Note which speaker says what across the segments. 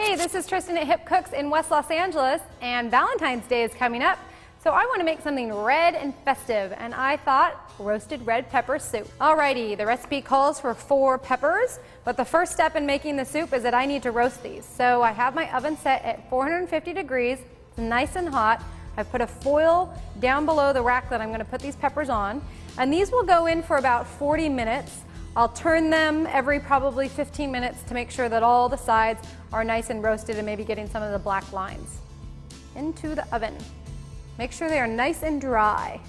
Speaker 1: Hey, this is Tristan at Hip Cooks in West Los Angeles, and Valentine's Day is coming up. So I want to make something red and festive, and I thought roasted red pepper soup. Alrighty, the recipe calls for 4 peppers, but the first step in making the soup is that I need to roast these. So I have my oven set at 450 degrees, it's nice and hot. I've put a foil down below the rack that I'm going to put these peppers on, and these will go in for about 40 minutes. I'll turn them every probably 15 minutes to make sure that all the sides are nice and roasted and maybe getting some of the black lines. Into the oven. Make sure they are nice and dry.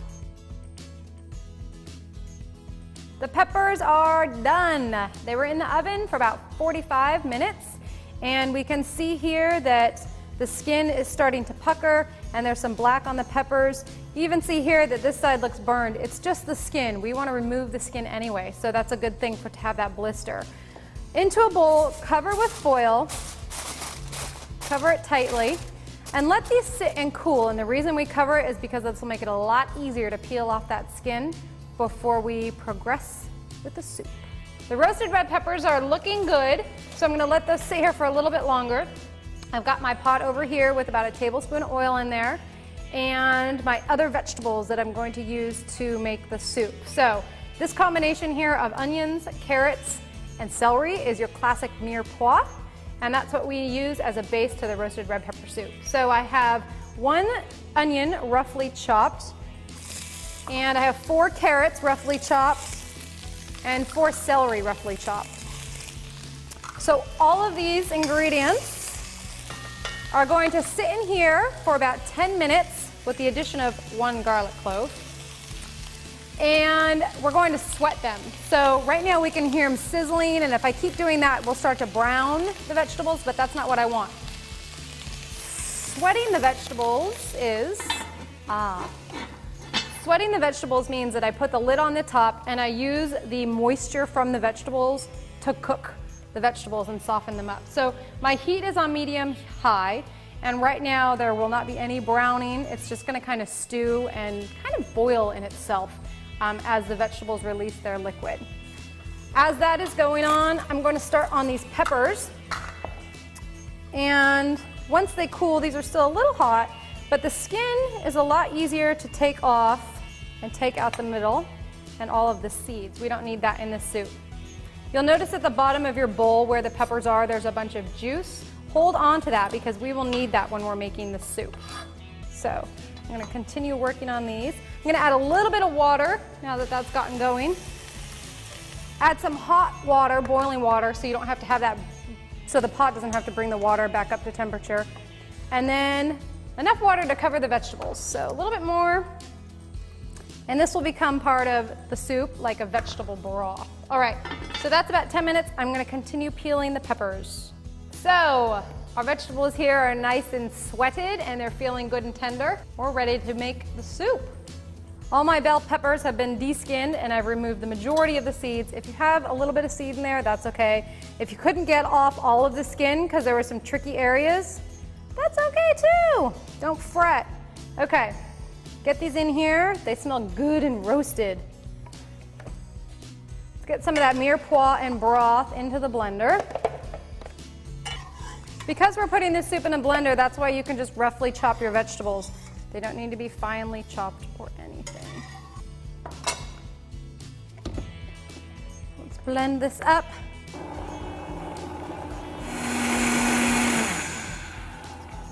Speaker 1: The peppers are done. They were in the oven for about 45 minutes, and we can see here that the skin is starting to pucker and there's some black on the peppers. You even see here that this side looks burned. It's just the skin. We want to remove the skin anyway, so that's a good thing to have that blister. Into a bowl, cover with foil, cover it tightly, and let these sit and cool. And the reason we cover it is because this will make it a lot easier to peel off that skin before we progress with the soup. The roasted red peppers are looking good, so I'm going to let those sit here for a little bit longer. I've got my pot over here with about a tablespoon of oil in there and my other vegetables that I'm going to use to make the soup. So this combination here of onions, carrots, and celery is your classic mirepoix, and that's what we use as a base to the roasted red pepper soup. So I have 1 onion roughly chopped, and I have 4 carrots roughly chopped, and 4 celery roughly chopped. So all of these ingredients are going to sit in here for about 10 minutes with the addition of 1 garlic clove. And we're going to sweat them. So right now we can hear them sizzling, and if I keep doing that, we'll start to brown the vegetables, but that's not what I want. Sweating the vegetables is, sweating the vegetables means that I put the lid on the top and I use the moisture from the vegetables to cook the vegetables and soften them up. So my heat is on medium high, and right now there will not be any browning. It's just going to kind of stew and kind of boil in itself as the vegetables release their liquid. As that is going on, I'm going to start on these peppers, and once they cool, these are still a little hot, but the skin is a lot easier to take off and take out the middle and all of the seeds. We don't need that in this soup. You'll notice at the bottom of your bowl where the peppers are, there's a bunch of juice. Hold on to that because we will need that when we're making the soup. So I'm going to continue working on these. I'm going to add a little bit of water now that that's gotten going. Add some hot water, boiling water, so you don't have to have that, so the pot doesn't have to bring the water back up to temperature. And then enough water to cover the vegetables, so a little bit more. And this will become part of the soup like a vegetable broth. All right, so that's about 10 minutes. I'm going to continue peeling the peppers. So our vegetables here are nice and sweated and they're feeling good and tender. We're ready to make the soup. All my bell peppers have been de-skinned and I've removed the majority of the seeds. If you have a little bit of seed in there, that's okay. If you couldn't get off all of the skin because there were some tricky areas, that's okay too. Don't fret. Okay, get these in here. They smell good and roasted. Let's get some of that mirepoix and broth into the blender. Because we're putting this soup in a blender, that's why you can just roughly chop your vegetables. They don't need to be finely chopped or anything. Let's blend this up.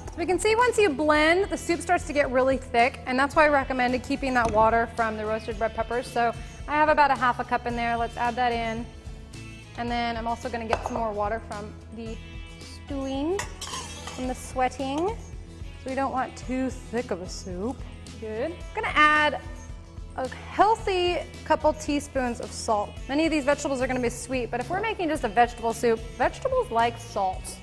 Speaker 1: So we can see once you blend, the soup starts to get really thick, and that's why I recommended keeping that water from the roasted red peppers. So I have about a half a cup in there. Let's add that in. And then I'm also going to get some more water from the stewing, from the sweating. So we don't want too thick of a soup. Good. I'm gonna add a healthy couple teaspoons of salt. Many of these vegetables are gonna be sweet, but if we're making just a vegetable soup, vegetables like salt.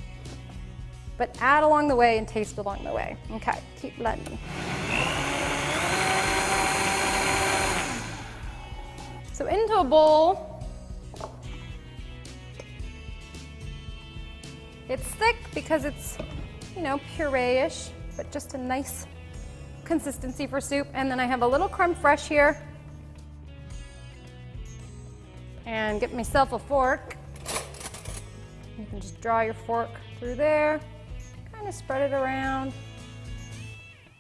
Speaker 1: But add along the way and taste along the way. Okay, keep blending. So into a bowl. It's thick because it's, you know, puree-ish, but just a nice consistency for soup. And then I have a little creme fraiche here. And get myself a fork. You can just draw your fork through there, kind of spread it around.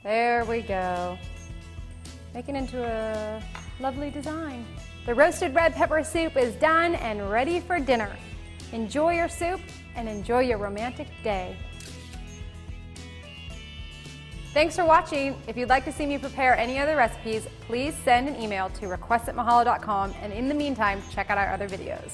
Speaker 1: There we go. Make it into a lovely design. The roasted red pepper soup is done and ready for dinner. Enjoy your soup and enjoy your romantic day. Thanks for watching. If you'd like to see me prepare any other recipes, please send an email to request@mahalo.com, and in the meantime, check out our other videos.